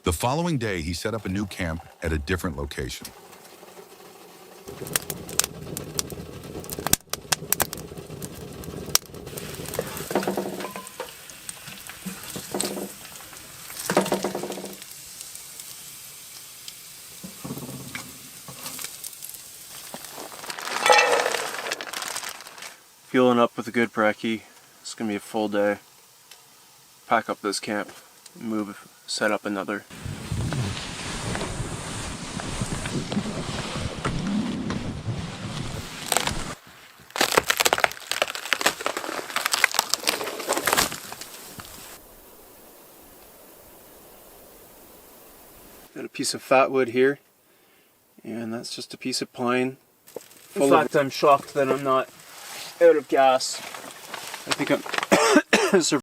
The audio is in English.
The following day, he set up a new camp at a different location. Fueling up with a good brekkie. It's gonna be a full day. Pack up this camp, move, set up another. Got a piece of fat wood here, and that's just a piece of pine. In fact, I'm shocked that I'm not out of gas. I think I'm